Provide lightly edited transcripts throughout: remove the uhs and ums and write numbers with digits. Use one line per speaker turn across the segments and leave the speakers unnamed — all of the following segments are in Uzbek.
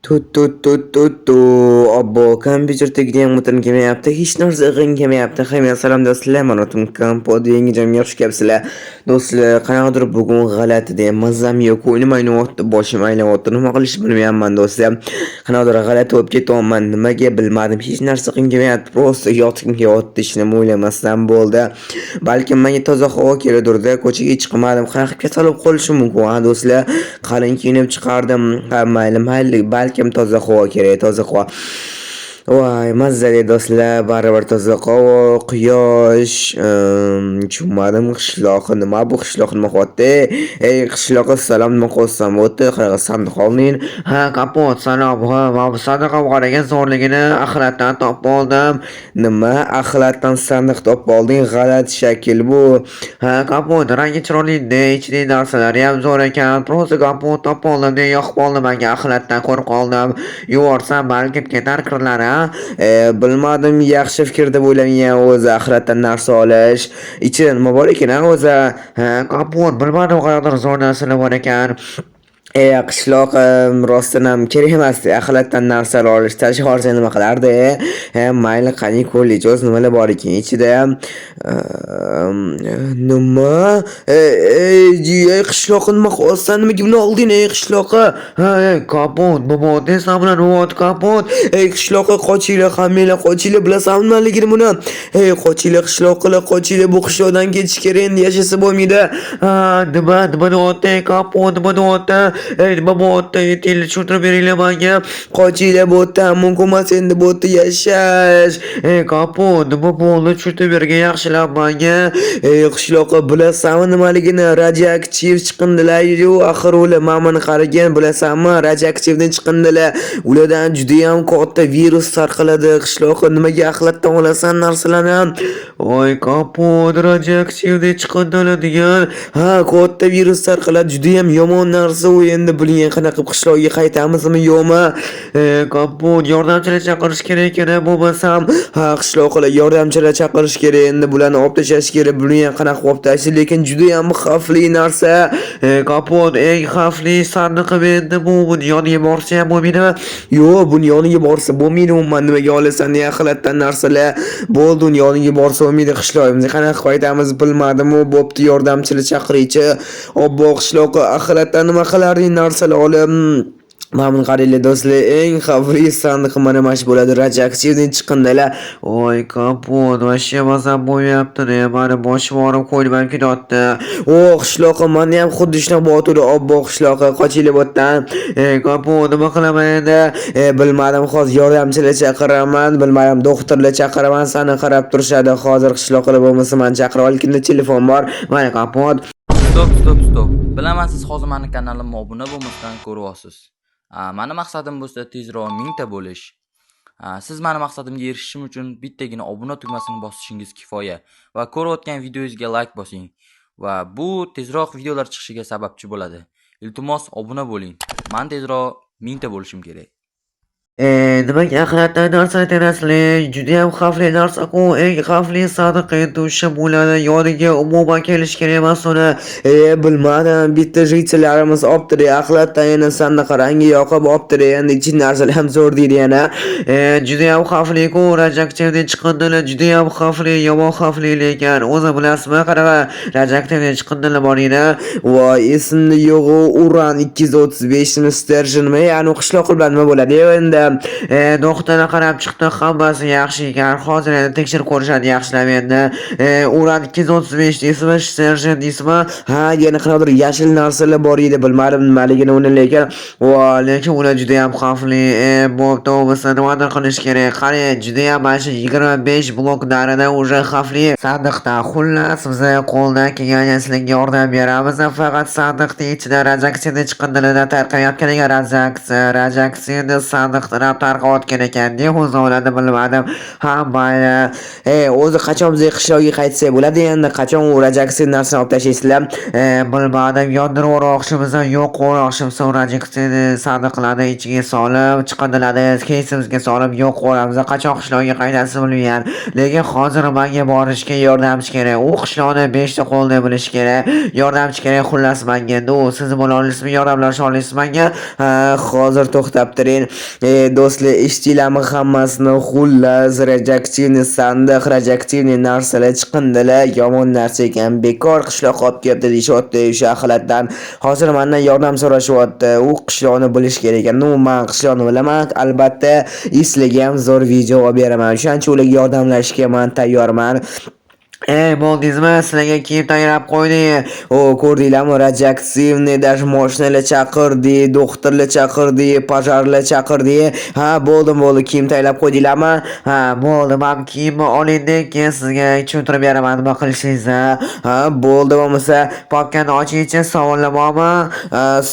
Tu. Obbo, kompyuterdagi ham o'tin kelmayapti. Hech narsa g'ing kelmayapti. Hamma salom do'stlar. Mana o'tim kompod yangi joyga yaxshi kelibsizlar. Do'stlar, qanaqadir bugun g'alati deya mazam yo'q. O'ynim aynyapti, boshim aynyapti. Nima qilishni bilmayapman do'stlar. Qanaqadir g'alati bo'lib ketyapman. Nimaga bilmadim. Hech narsa g'ing kelmayapti. Prosta yotib kelyapti. Hech nima o'ylamasdan bo'ldi. Balkim menga toza havo keladirda. Ko'chaga chiqmadim. Qanaqa kasal bo'lib qolishim mumkin, ha do'stlar. Qalin kiyinib chiqardim. Mayli, balkim toza havo kerak, toza havo. Voy, mazali do'stlar, baribir toza havo, quyosh, tushunmadim qishloqi nima bu qishloq nima qilyapti? Ey qishloqqa salom nima qilyapsan? O'tdi qanaqa sandiq olding? Ha, kapot, salom. Ha, mana bu sandiq qaragan zo'rligini axlatdan topib oldim. Nima? Axlatdan sandiq topib olding? G'alati shakl bu. Ha, kapot, rangi chiroyli, ichidagi narsalar ham zo'r ekan. Prosta kapot topib oldim, yoqib oldim menga axlatdan ko'rib qoldim. Yuvorsam balkim ketar kirlari. Bilmadim, yaxshi fikr deb o'ylagan o'zi axlatdan narsa olish. Ichida nima bor ekan o'zi? Ha, kapot, bilmadim qanaqadir zo'r narsalar bor ekan. Qishloq rostdan ham kerak emas axlatdan narsalar olish. Tashib olsa nima qilardi? Mayli, qani ko'raylik, o'zi nimalar bor ekan ichida. Nima? Qishloqqa nima qilyapsan? Nimaga buni olding qishloqqa? Ha, kapot, bobo, desam bilan o't kapot. Qishloqqa qochinglar, hammanglar qochinglar, bilasanmi nimaligini buni? Qochinglar qishloqqa, qochinglar, bu qishloqdan ketish kerak, endi yashasa bo'lmaydi. Nima o'tdi kapot, nima o'tdi? Nima bo'tdi? Yetinglar tushuntirib beringlar menga. Qochinglar bu yerdan, mumkin emas endi bu yerda yashash. Kapot, nima bo'ldi? Tushuntirib bergan yaxshilab menga. Qishloqqa bilasanmi nimaligini? Radioaktiv chiqindilar-yu, axir ular mamani qaragan, bilasanmi? Radioaktivdan chiqindilar. Ulardan juda ham katta virus tarqaladi. Qishloqqa nimaga axlatdan olasan narsalarni? Voy kapot, radioaktivdan chiqindilar degan. Ha, katta virus tarqaladi, juda ham yomon narsa u. Endi bilgan qanaqa qishloqqa qaytamizmi yo'qmi? Kapot, yordamchilar chaqirish kerak ekan, bo'lmasam, ha, qishloqlar yordamchilar chaqirish kerak. Endi bularni olib tashlash kerak. Bilgan qanaqa olib tashlash, lekin juda ham xavfli narsa. Kapot, eng xavfli sandiq endi bu yoniga borsa ham bo'lmaydimi? Yo'q, buni yoniga borsa bo'lmaydi. Umuman nimaga olasan axlatdan narsalar? Bo'ldi, uni yoniga borsa bo'lmaydi. Qishloqimizga qanaqa qaytamiz bilmadim-u. Bo'pti, yordamchilar chaqiraychi. Obbo, qishloqqa axlatdan nima qilarding narsalar olib? Mana qaranglar do'stlar, eng xavfli sandiq mana shu bo'ladi, radioaktivdan chiqindilar. Voy kapot, vashya mazam bo'lyapti. Mana boshim og'rib qo'ydim ham kelyapti. Qishloqqa mana ham xuddi shunaqa bo'tdi. Obbo, qishloqqa qochinglar bu yerdan. Kapot, nima qilaman endi? Bilmadim, hozir yordamchilar chaqiraman, bilmadim, doktorlar chaqiraman, sani qarab turishadi. Hozir qishloqlar bo'lmasa meni chaqirib olganda telefon bor. Mana kapot.
Stop. Bilaman, siz hozir meni kanalimga obuna bo'lmasdan ko'ryapsiz. Mani maqsadim bo'lsa tezroq 1000 ta bo'lish. Siz meni maqsadimga erishishim uchun bittagina obuna tugmasini bosishingiz kifoya va ko'rayotgan videoyingizga like bosing va bu tezroq videolar chiqishiga sababchi bo'ladi. Iltimos obuna bo'ling. Men tezroq 1000 ta bo'lishim kerak.
Nimaga axlatdan narsa aytasizlar? Juda ham xavfli narsa-ku, eng xavfli sandiq endi o'sha bo'ladi. Yoniga umuman kelish kerak emas uni. Bilmadim, bitta jitchilarimiz optiri, axlatdan yana sandiq rangi yoqib optiri, endi ichki narsalar ham zo'r deydi yana. Juda ham xavfli-ku, radioaktivdan chiqindilar, juda ham xavfli, yomon xavfli lekin o'zi bilasizmi, qanaqa radioaktivdan chiqindilar bor edi. Voy, esimda yo'q-u, uran 235 sterjinmi? Ya'ni qishloq bilan nima bo'ladi endi? Doktorga qarab chiqdi, hammasi yaxshi ekan. Hozir endi tekshirib ko'rishadi yaxshilab endi. Uran 235 deysizmi, serjant deysizmi? Ha, yana qanaqadir yashil narsalar bor edi, bilmadim nimaligini uni, lekin ular juda ham xavfli. Bo'pti, bo'lmasa nimadir qilish kerak. Qarang, juda ham mana shu 25 bloklarida уже xavfli sandiqda. Xullas, biz qo'ldan kelgancha sizlarga yordam beramiz. Faqat sandiqning ichida radioaktivni chiqindilardan tarqayotganiga radioaksiya sandiqda vaqtida ham tarqayotgan ekan. Ne o'zladi bilmadim. Ha mayli. O'zi qachon bizga qishloqqa qaytsak bo'ladi endi, qachon u Rajaksin narsani olib tashlaysizlar? Bilmadim, yondirib o'roqshimiz, yo'q o'roqshimiz Rajaksini sandiqlarni ichiga solib chiqadilardi, keysimizga solib yo'q o'ramiz. Qachon qishloqqa qaytasiz bilmayman. Lekin hozir menga borishga yordamchi kerak. U qishloqni 5 ta qo'lda bilish kerak. Yordamchi kerak xullas menga. Siz bo'la olasizmi? Yordamlasha olasizmi menga? Hozir to'xtab turing. Do'stlar, eshitdinglarmi hammasini? Xullas Rajaksini sandiq, Rajaksini narsalar chiqindilar. Yomon narsa ekan. Bekor qishloqqa olib kelibdi deyishyapti o'sha axlatdan. Hozir mendan yordam so'rashyapti. U qishloqni bilish kerak ekan. Men qishloqni bilaman. Albatta, sizlarga ham zo'r video olib beraman. O'shancha ularga yordamlashga men tayyorman. Bo'ldingizmi? Sizlarga kiyim tayyorlab qo'ydik. Ko'rdinglarmi? Rajaksivni dash mashinalar chaqirdi, doktorlar chaqirdi, pojarlar chaqirdi. Bo'ldi, kiyim tayyorlab qo'ydinglarmi? Bo'ldi. Men kiyimni oling, keyin sizga tushuntirib beraman nima qilishingizni. Bo'ldi, bo'lmasa papkani ochingchi, savollar bormi?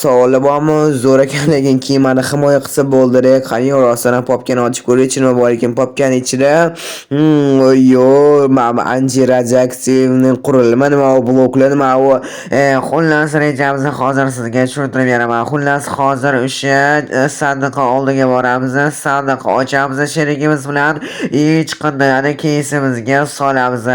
Savollar bormi? Zo'r ekan, lekin kiyimni himoya qilsa bo'ldi. Qani rostdan papkani ochib ko'raychi, nima bor ekan papkani ichida. Mana Anjira Rajaksivning qurilma nima u bloklar nima u. Xullas rejamizni hozir sizga tushuntirib beraman. Xullas hozir o'sha sandiqqa oldiga boramiz. Sandiqni ochamiz sherigimiz bilan hech qanday keysimizga solamiz.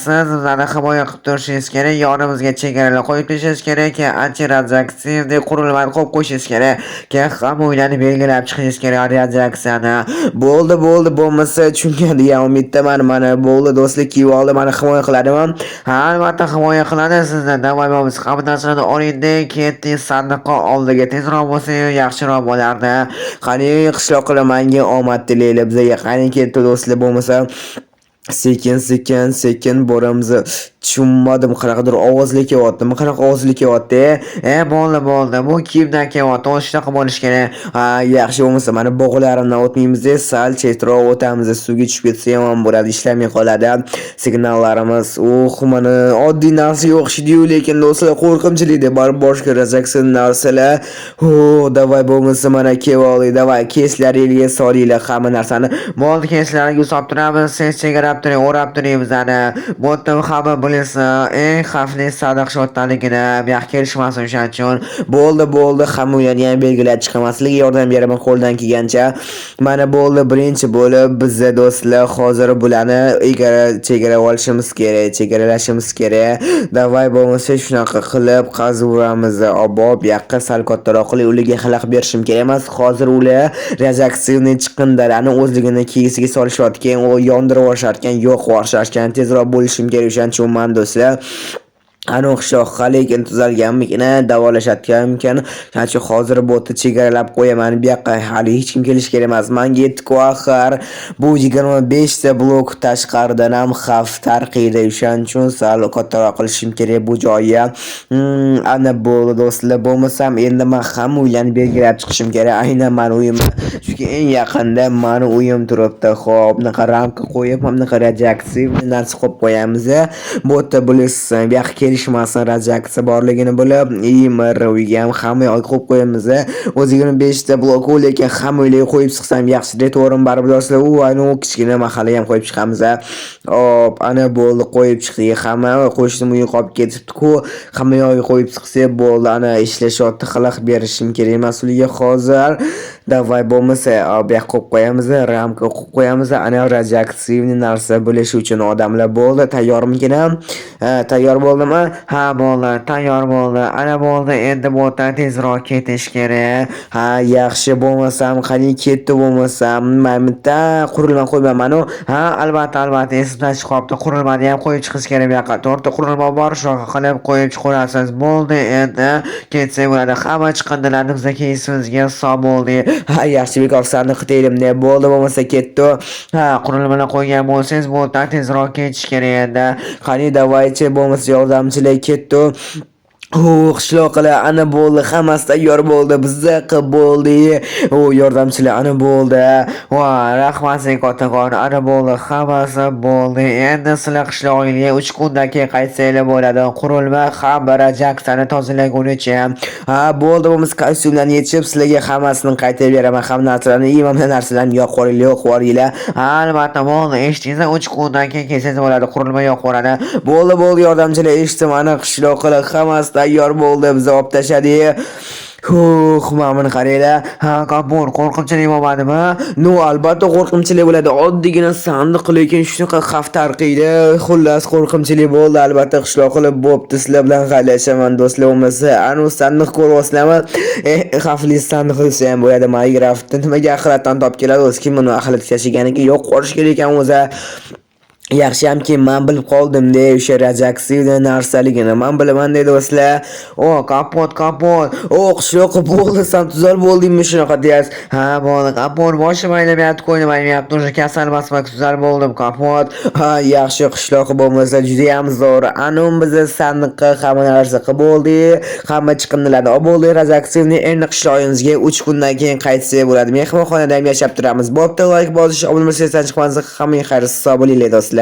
Siz bizlarni himoya qilib turishingiz kerak. Yonimizga chegaralar qo'yib tashlash kerak. Anti Rajaksivning qurilmani qo'yib qo'yishingiz kerak. Keyin hamma o'ylarni belgilab chiqishingiz kerak Rajaksiyani. Bo'ldi, bo'lmasa tushungan degan umiddaman. Mana bo'ldi do'stlar, kiyib oldim. Mana himoya qiladimi? Albatta himoya qiladi. Sizdan davomli bo'lamiz. Hamma narsani oling, ketdingiz sandiqqa oldiga tezroq bo'lsa yaxshiroq bo'lardi. Qani qishloqlar menga omad tilaylar bizga. Qani ketdi do'stlar, bo'lmasa sekin boramiz. Tushunmadim, qanaqadir ovozli kelyapti. Qanaqa ovozli kelyapti? Bo'ldi. Bu kiyimdan kelyapti. Shunaqa bo'lish kerak. Yaxshi bo'lmasa mana bog'larimdan o'tmaymiz, sal chetroq o'tamiz. Suvga tushib ketsa yomon bo'ladi, ishlamay qoladi. Signallarimiz, mana oddiy narsa o'xshaydi-yu, lekin do'stlar qo'rqinchli boshqa Rajaksin narsalar. Davay bo'lmasa mana kevolik, davay keslaringizga solinglar hamma narsani. Bo'ldi, keslaringizga solib turamiz, siz chegarab turing, o'rab turing bizani. Bo'tdi hamma eng xavfli sandiq shotdaligini buyoq kelishmasin o'shaning uchun. Bo'ldi, hamma ularni ham belgilab chiqamasligiga yordam beraman qo'ldan kelgancha. Mana bo'ldi, birinchi bo'lib bizda do'stlar hozir bularni chegara olishimiz kerak, chegaralashimiz kerak. Davay bo'lmasa shunaqa qilib qazaveramiz. Bu yoqqa sal kattaroq qilib ularga xalaqit berishim kerak emas. Hozir ular Rajaksivni chiqindilarni o'zligini kiyisiga solishayotgan, u yondirib yuborishayotgan, yo'q yuborishayotgan. Tezroq bo'lishim kerak o'shaning uchun do'stlar. Ana qishloq lekin tuzalganmikin, davolashayotganmikin. Chunki hozir botni chegaralab qo'yaman. Bu yoqqa hali hech kim kelish kerak emas. Menga yetdi-ku axir. Bu 25 ta blok tashqaridan ham xavf tarqaydi. O'shaning uchun sal kattaroq qilishim kerak bu joyga. Ana bo'ldi do'stlar, bo'lmasam endi men hamma uylarni belgilab chiqishim kerak. Aynan men uyim. Chunki eng yaqinda meni uyim turibdi. Xo'p, bunaqa ramka qo'yib, bunaqa Rajaksin narsa qo'yib qo'yamiz. Bu yerda bilasiz, bu yoqqa kelishmasin Rajaksi borligini bilib, uyga ham hamma yoqqa qo'yib qo'yamiz. O'zigini 5 ta blok, lekin hamma uyga qo'yib chiqsam yaxshi. To'g'rim baribir do'stlar, ana kichkina mahallaga ham qo'yib chiqamiz. Hop, ana bo'ldi, qo'yib chiqdik. Hamma qo'shnim uyga qolib ketibdi-ku. Hamma yoqqa qo'yib chiqsa bo'ldi. Ana ishlashyapti, xalaqit berishim kerak mas'uliga hozir. Davay bo'lmasa, bu yoqqa qo'yib qo'yamiz, ramka qo'yib qo'yamiz. Ana Rajaksivni narsa bilish uchun odamlar bo'ldi. Tayyormikin? Tayyor bo'ldimi? Bo'ldi, tayyor bo'ldi. Ana bo'ldi, endi bu yerdan tezroq ketish kerak. Yaxshi bo'lmasam, qani ketdi bo'lmasam, bitta qurilma qo'ymayman-ku. Albatta, esimdan chiqib qolibdi. Qurilmani ham qo'yib chiqish kerak bu yoqqa. 4 ta qurilma bor, shunaqa qilib qo'yib chiqarasiz. Bo'ldi, endi ketsak bo'ladi. Hamma chiqindilarni bizga keysimizga solib bo'ldi. Yaxshi bekor sandiq deydim, ne bo'ldi bo'lmasa ketdi. Qurilmalar qo'ygan bo'lsangiz, bu yerdan tezroq ketish kerak edi. Qani davaychi bo'lmasa yordamchilar ketdi. Qishloqlar ana bo'ldi, hammasi tayyor bo'ldi, bizda qilib bo'ldi. Yordamchilar ana bo'ldi. Rahmat sen kattakon, ana bo'ldi, hammasi bo'ldi. Endi sizlar qishlog'ingizga 3 kundan keyin qaytsanglar bo'ladi. Qurilma ham barajaksani tozalagunicha. Bo'ldi, biz kostyumlarni yechib, sizlarga hammasini qaytarib beraman. Hamma narsalarni, yeyman narsalarni yoqib yuboringlar. Albatta bo'ldi, eshitdingizlar, 3 kundan keyin kelsangiz bo'ladi. Qurilma yoqib yuboradi. Bo'ldi, yordamchilar eshitdim, ana qishloqlar hammasi tayyor bo'ldi, bizni olib tashladi. Mana buni qaranglar. Kapon qo'rqinchli bo'lmadimi? Albatta qo'rqinchli bo'ladi. Oddiygina sandiq, lekin shunaqa xavf tarqiydi. Xullas qo'rqinchli bo'ldi. Albatta qishloq qilib bo'pti. Sizlar bilan xayrlashaman do'stlar, bo'lmasa anu sandiq ko'ryapsizlarmi? Xavfli sandiq desa ham bo'ladi. Minecraftda nimaga axlatdan topib keladi? O'zi kim buni axlat tashiganiga yo'q qorish kerak ekan o'zi. Yaxshiyamki men bilib qoldim-da o'sha radioaktiv narsaligini. Men bilaman dedi do'stlar. Kapot. Qishloqqa bo'ldi, sen tuzal bo'ldingmi shunaqa deyasiz? Bo'ldi, kapot boshim aylamayapti, qo'ynim aylamayapti. O'sha kasal emasman, tuzal bo'ldim, kapot. Yaxshi qishloq bo'lmasa juda ham zo'r. Anum bizni sandiqqa hamma narsa qilib bo'ldi. Hamma chiqindilarni olib bo'ldi. Radioaktivni endi qishlog'imizga 3 kundan keyin qaytsa bo'ladi. Mehmonxonada ham yashab turamiz. Bo'pti, like bosish, obuna bo'lsangiz chiqmangiz, hammaga xayr, sog' bo'linglar do'stlar.